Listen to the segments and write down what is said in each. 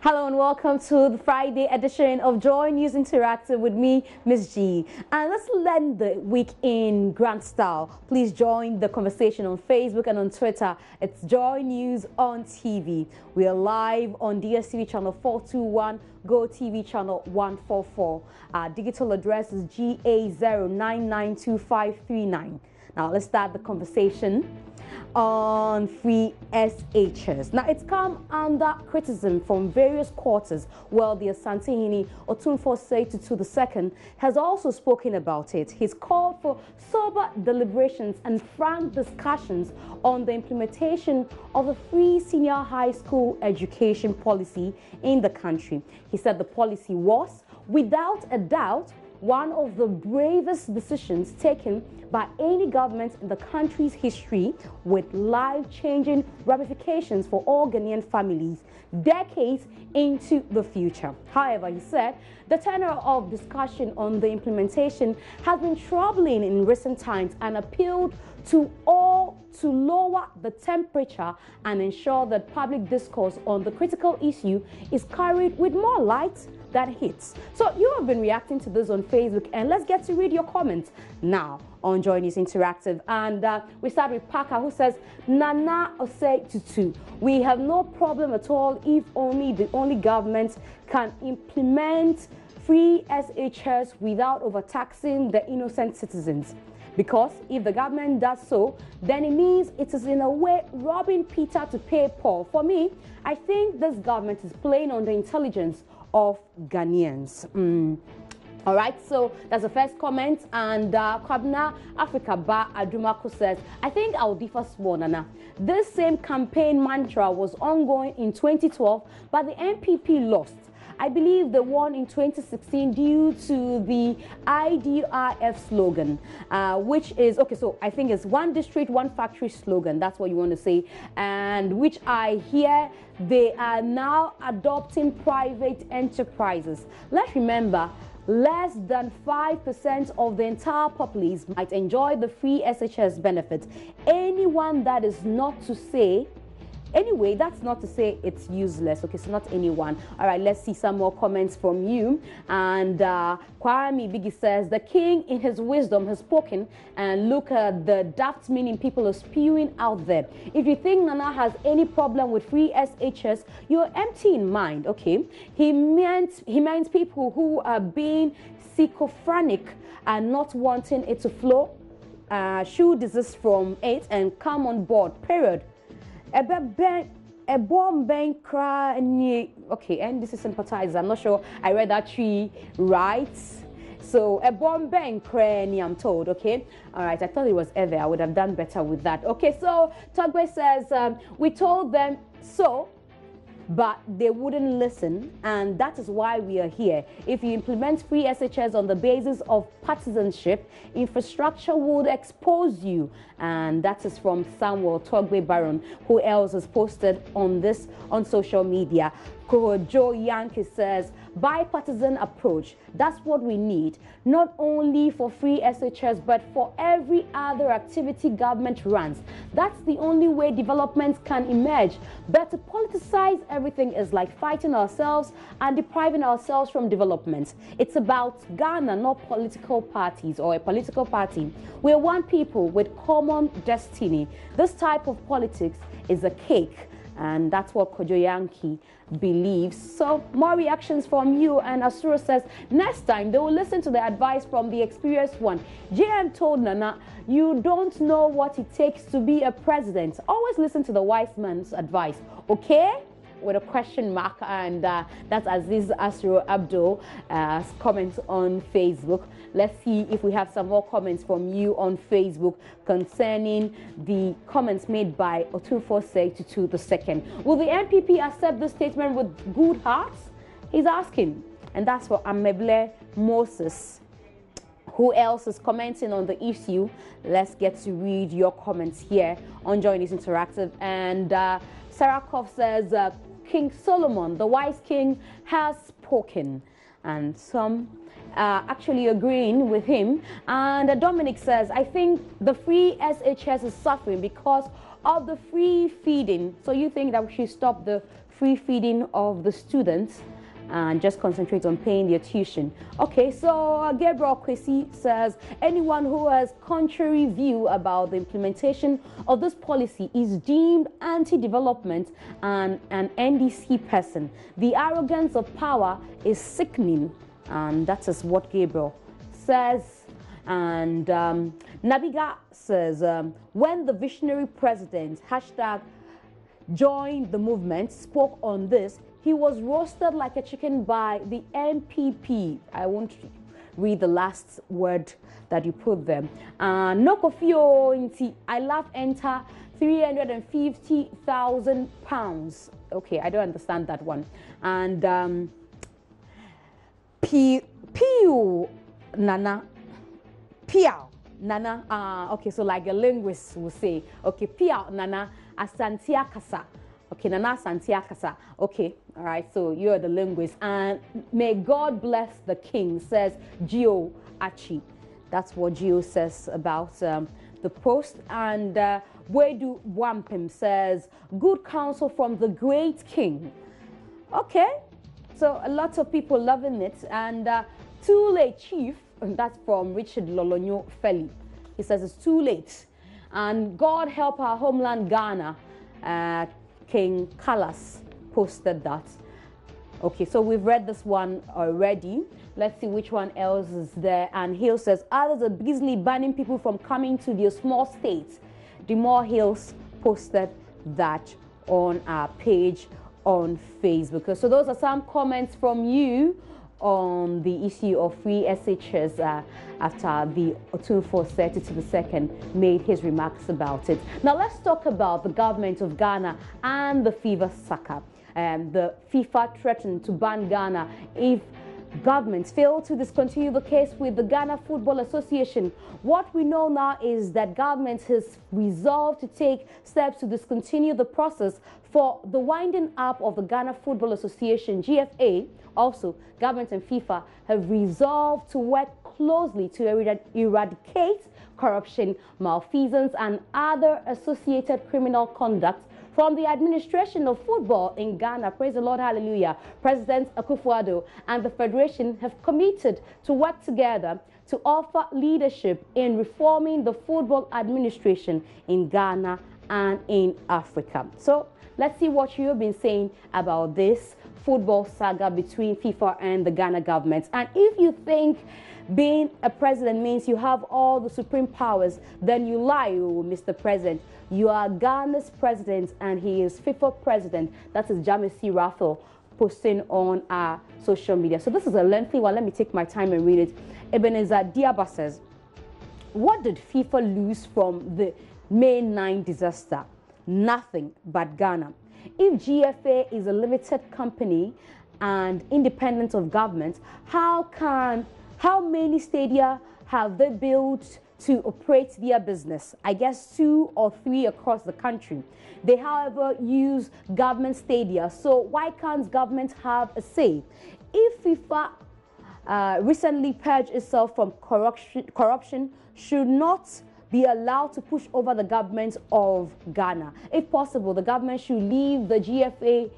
Hello and welcome to the Friday edition of Joy News Interactive with me, Miss G. And let's end the week in grand style. Please join the conversation on Facebook and on Twitter. It's Joy News on TV. We are live on DSTV channel 421, Go TV channel 144. Our digital address is GA0992539. Now let's start the conversation on free SHS. Now, it's come under criticism from various quarters. Well, the Asantehene Otumfour II has also spoken about it. He's called for sober deliberations and frank discussions on the implementation of a free senior high school education policy in the country. He said the policy was, without a doubt, one of the bravest decisions taken by any government in the country's history, with life-changing ramifications for all Ghanaian families decades into the future. However, he said the tenor of discussion on the implementation has been troubling in recent times and appealed to all to lower the temperature and ensure that public discourse on the critical issue is carried with more light than hits. So you have been reacting to this on Facebook, and let's get to read your comments now on Joy News Interactive. And we start with Parker, who says, Nana Osei Tutu, we have no problem at all if the only government can implement free SHS without overtaxing the innocent citizens. Because if the government does so, then it means it is in a way robbing Peter to pay Paul. For me, I think this government is playing on the intelligence of Ghanaians. All right, so that's the first comment. And Kwabna Africa Ba Adumako says, I think I'll differ small, Nana. This same campaign mantra was ongoing in 2012, but the MPP lost. I believe they won in 2016 due to the IDRF slogan, which is, okay, so I think it's one district, one factory slogan. That's what you want to say. And which I hear they are now adopting private enterprises. Let's remember, less than 5% of the entire populace might enjoy the free SHS benefit. Anyone that is not to say, anyway, that's not to say it's useless. Okay, so not anyone. All right, let's see some more comments from you. And Kwame Biggie says, the king in his wisdom has spoken, and look at the daft meaning people are spewing out there. If you think Nana has any problem with free SHS, you're empty in mind. Okay, he meant people who are being schizophrenic and not wanting it to flow, should desist from it and come on board, period. A bomb bank cry. Okay, and this is sympathizer. I'm not sure I read that tree right. So a bomb bank cry, I'm told. Okay, all right. I thought it was Eve. I would have done better with that. Okay, so Togwe says we told them so, but they wouldn't listen, and that is why we are here. If you implement free SHS on the basis of partisanship, infrastructure would expose you. And that is from Samuel Togwe Baron. Who else has posted on this on social media? Joe Yankee says, bipartisan approach, that's what we need, not only for free SHS, but for every other activity government runs. That's the only way development can emerge. But to politicize everything is like fighting ourselves and depriving ourselves from development. It's about Ghana, not political parties or a political party. We're one people with common destiny. This type of politics is a cake. And that's what Kojo Yankee believes. So more reactions from you. And Asura says, next time they will listen to the advice from the experienced one. JM told Nana, you don't know what it takes to be a president. Always listen to the wise man's advice, okay? With a question mark. And that's Aziz Asro Abdul comments on Facebook. Let's see if we have some more comments from you on Facebook concerning the comments made by Otumfour II. Will the MPP accept this statement with good hearts? He's asking. And that's for Ameble Moses. Who else is commenting on the issue? Let's get to read your comments here on Joy News Interactive. And Sarakov says, King Solomon, the wise king, has spoken. And some actually agreeing with him. And Dominic says, I think the free SHS is suffering because of the free feeding. So you think that we should stop the free feeding of the students and just concentrate on paying their tuition? Okay, so Gabriel Kwesi says anyone who has contrary view about the implementation of this policy is deemed anti-development and an NDC person. The arrogance of power is sickening, and that is what Gabriel says. And Nabiga says when the visionary president #join the movement spoke on this, he was roasted like a chicken by the MPP. I won't read the last word that you put there. No kofio inti. I love enter £350,000. Okay, I don't understand that one. And Piu Nana. Piao Nana. Okay, so like a linguist will say, okay, Piao Nana Asantia Kasa. Okay, Nana Santia Kasa. Okay, all right, so you're the linguist. And may God bless the king, says Gio Achi. That's what Gio says about the post. And Wedu Wampim says, good counsel from the great king. Okay, so a lot of people loving it. And too late, chief. And that's from Richard Lolonyo Feli. He says it's too late. And God help our homeland Ghana. King Kalas posted that. Okay, so we've read this one already. Let's see which one else is there. And Hill says others are busily banning people from coming to their small states. Demore Hills posted that on our page on Facebook. So those are some comments from you on the issue of free SHS after the Otumfour 32nd made his remarks about it. Now let's talk about the government of Ghana and the FIFA soccer. The FIFA threatened to ban Ghana if governments fail to discontinue the case with the Ghana Football Association. What we know now is that government has resolved to take steps to discontinue the process for the winding up of the Ghana Football Association, GFA. Also, government and FIFA have resolved to work closely to eradicate corruption, malfeasance, and other associated criminal conduct from the administration of football in Ghana. Praise the Lord, hallelujah. President Otumfour and the Federation have committed to work together to offer leadership in reforming the football administration in Ghana and in Africa. So let's see what you've been saying about this football saga between FIFA and the Ghana government. And if you think being a president means you have all the supreme powers, then you lie, Mr. President. You are Ghana's president and he is FIFA president. That is Jamisi Raffel posting on our social media. So this is a lengthy one. Let me take my time and read it. Ebenezer Diaba says, what did FIFA lose from the May 9 disaster? Nothing but Ghana. If GFA is a limited company and independent of government, how many stadia have they built to operate their business? I guess 2 or 3 across the country. They, however, use government stadia. So why can't government have a say? If FIFA recently purged itself from corruption, should not be allowed to push over the government of Ghana. If possible, the government should leave the GFA,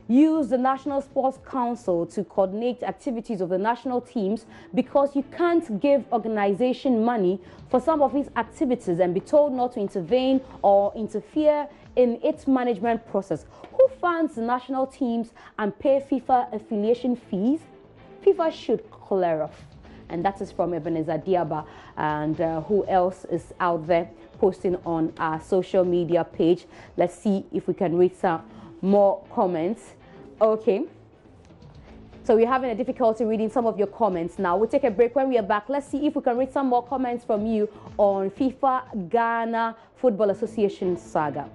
use the National Sports Council to coordinate activities of the national teams, because you can't give organization money for some of its activities and be told not to intervene or interfere in its management process. Who funds the national teams and pay FIFA affiliation fees? FIFA should clear off. And that is from Ebenezer Diaba. And who else is out there posting on our social media page? Let's see if we can read some more comments. Okay. So we're having a difficulty reading some of your comments now. We'll take a break. When we are back, let's see if we can read some more comments from you on FIFA Ghana Football Association saga.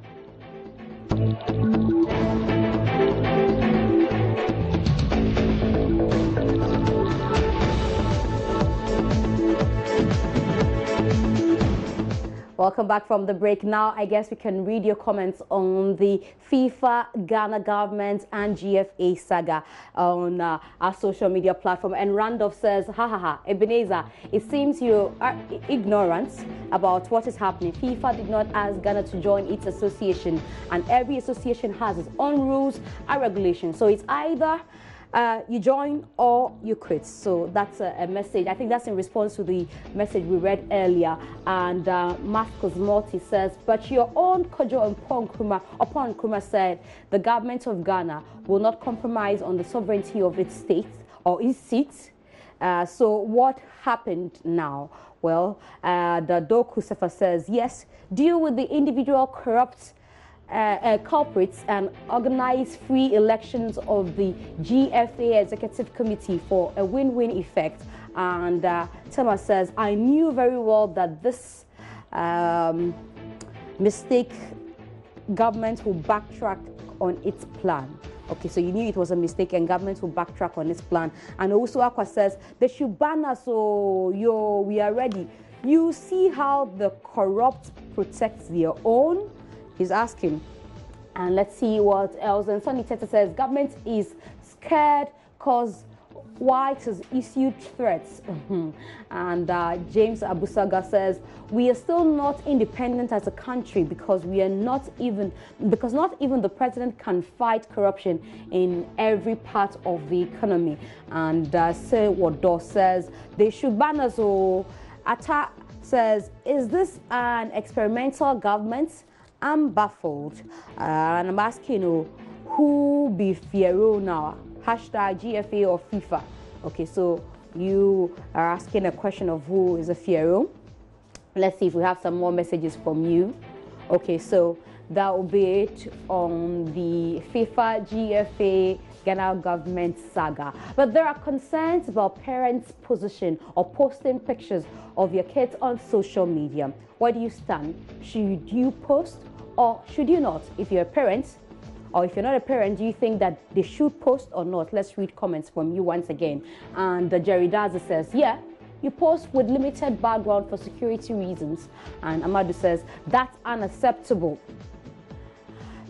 Welcome back from the break. Now, I guess we can read your comments on the FIFA, Ghana government, and GFA saga on our social media platform. And Randolph says, ha ha ha, Ebenezer, it seems you are ignorant about what is happening. FIFA did not ask Ghana to join its association, and every association has its own rules and regulations. So it's either you join or you quit. So that's a message. I think that's in response to the message we read earlier. And Marcus Morty says, but your own Kojo Upon Nkrumah said the government of Ghana will not compromise on the sovereignty of its state or its seats. So what happened now? Well, the Doku Sefa says, yes, deal with the individual corrupt culprits and organize free elections of the GFA Executive Committee for a win-win effect. And Tema says, I knew very well that this mistake government will backtrack on its plan. Okay, so you knew it was a mistake and government will backtrack on its plan. And also Aqua says, they should ban us, so we are ready. You see how the corrupt protects their own? He's asking. And let's see what else. And Sonny Teta says, government is scared because White has issued threats. And James Abusaga says, we are still not independent as a country because not even the president can fight corruption in every part of the economy. And Sewado says, they should ban us. Or Ata says, is this an experimental government? I'm baffled, and I'm asking who be Fiero now? Hashtag GFA or FIFA? Okay, so you are asking a question of who is a Fiero. Let's see if we have some more messages from you. Okay, so that will be it on the FIFA GFA Ghana government saga. But there are concerns about parents' position or posting pictures of your kids on social media. Where do you stand? Should you post or should you not? If you're a parent, or if you're not a parent, do you think that they should post or not? Let's read comments from you once again. And Jerry Daza says, yeah, you post with limited background for security reasons. And Amadou says, that's unacceptable.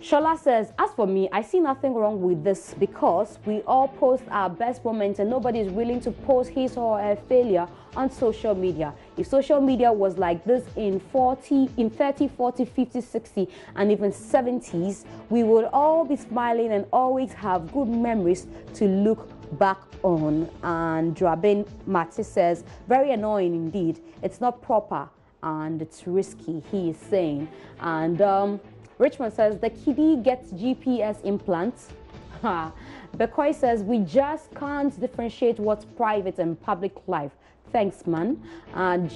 Shola says, as for me, I see nothing wrong with this because we all post our best moments and nobody is willing to post his or her failure on social media. If social media was like this in 30, 40, 50, 60, and even 70s, we would all be smiling and always have good memories to look back on. And Drabin Mati says, very annoying indeed. It's not proper and it's risky, he is saying. And Richmond says, the kiddie gets GPS implants. Bekoy says, we just can't differentiate what's private and public life. Thanks, man. And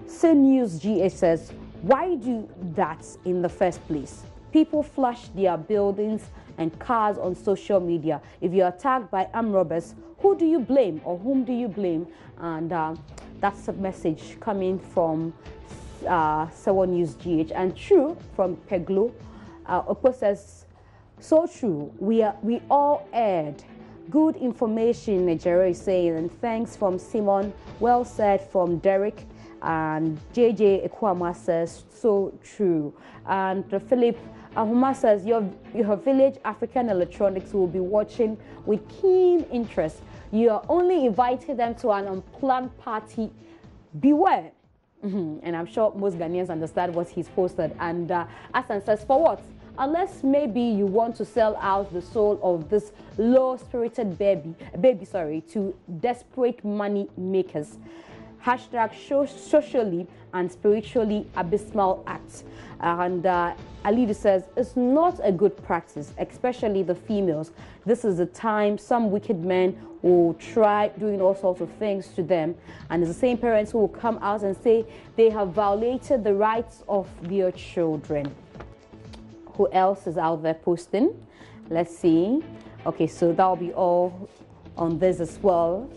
JoyNews GH says, why do that in the first place? People flash their buildings and cars on social media. If you're attacked by armed robbers, who do you blame or whom do you blame? And that's a message coming from JoyNews GH. And true from Peglo. Opo says, so true. We all aired. Good information, Nigeria is saying. And thanks from Simon. Well said from Derek. And JJ Ekwama says, so true. And Philip Ahuma says, your village African electronics will be watching with keen interest. You are only inviting them to an unplanned party. Beware. And I'm sure most Ghanaians understand what he's posted. And Asan says, for what? Unless maybe you want to sell out the soul of this low-spirited baby, to desperate money makers. Hashtag socially and spiritually abysmal acts. And Alidu says, it's not a good practice, especially the females. This is the time some wicked men will try doing all sorts of things to them. And it's the same parents who will come out and say they have violated the rights of their children. Who else is out there posting? Let's see. Okay, so that'll be all on this as well.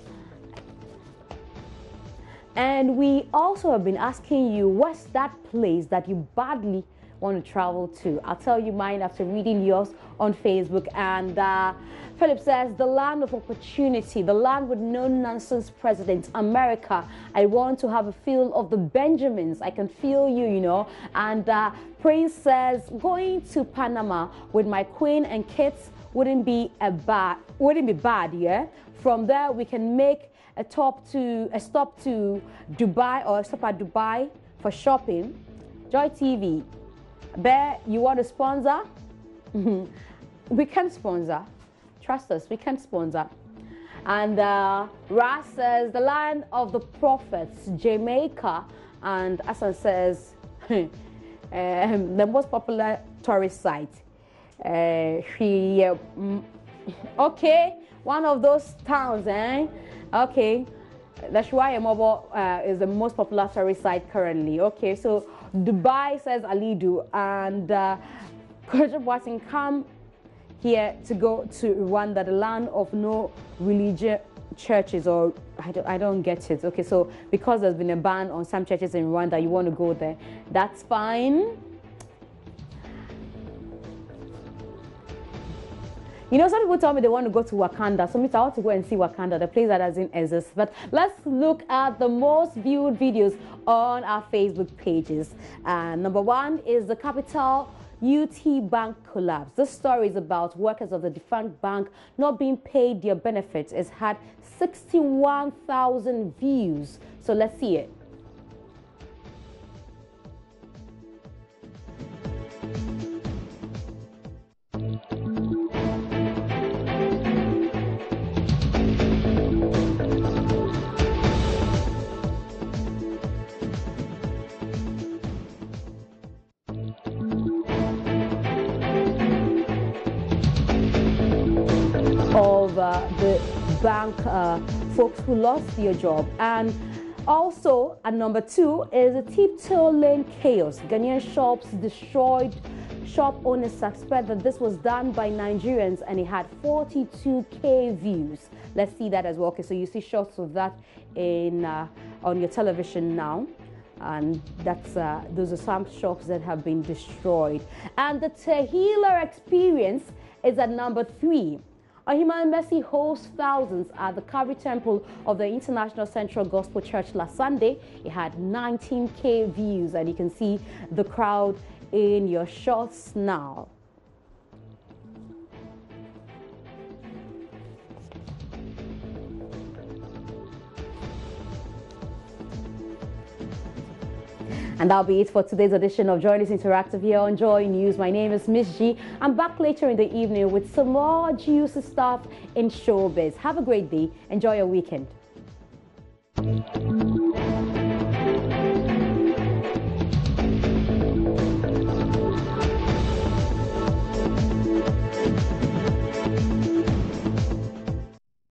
And we also have been asking you, what's that place that you badly want to travel to? I'll tell you mine after reading yours on Facebook. And Philip says, the land of opportunity, the land with no-nonsense president, America. I want to have a feel of the Benjamins. I can feel you, you know. And Prince says, going to Panama with my queen and kids wouldn't be bad, yeah. From there, we can make a stop to Dubai, or a stop at Dubai for shopping. Joy TV, Bear, you want to sponsor? We can sponsor. Trust us, we can sponsor. And Ras says, the land of the prophets, Jamaica. And Asan says, the most popular tourist site. Okay, one of those towns, eh? Okay, that's why Mobile is the most popular tourist site currently. Okay, so Dubai, says Alidu, and Kojo Boatin, come here to go to Rwanda, the land of no religious churches, or I don't get it. Okay, so because there's been a ban on some churches in Rwanda, you want to go there, that's fine. You know, some people tell me they want to go to Wakanda. So I want to go and see Wakanda, the place that doesn't exist. But let's look at the most viewed videos on our Facebook pages. Number one is the Capital UT Bank collapse. This story is about workers of the defunct bank not being paid their benefits. It's had 61,000 views. So let's see it. Of the bank folks who lost their job. And also at number two is a tiptoe lane chaos. Ghanaian shops destroyed. Shop owners suspect that this was done by Nigerians, and it had 42K views. Let's see that as well. Okay, so you see shots of that in on your television now. And that's those are some shops that have been destroyed. And the Tehillah experience is at number three. Ohima Mercy hosts thousands at the Calvary Temple of the International Central Gospel Church last Sunday. It had 19K views, and you can see the crowd in your shots now. And that'll be it for today's edition of JoyNews Interactive here on Joy News. My name is Miss G. I'm back later in the evening with some more juicy stuff in showbiz. Have a great day. Enjoy your weekend.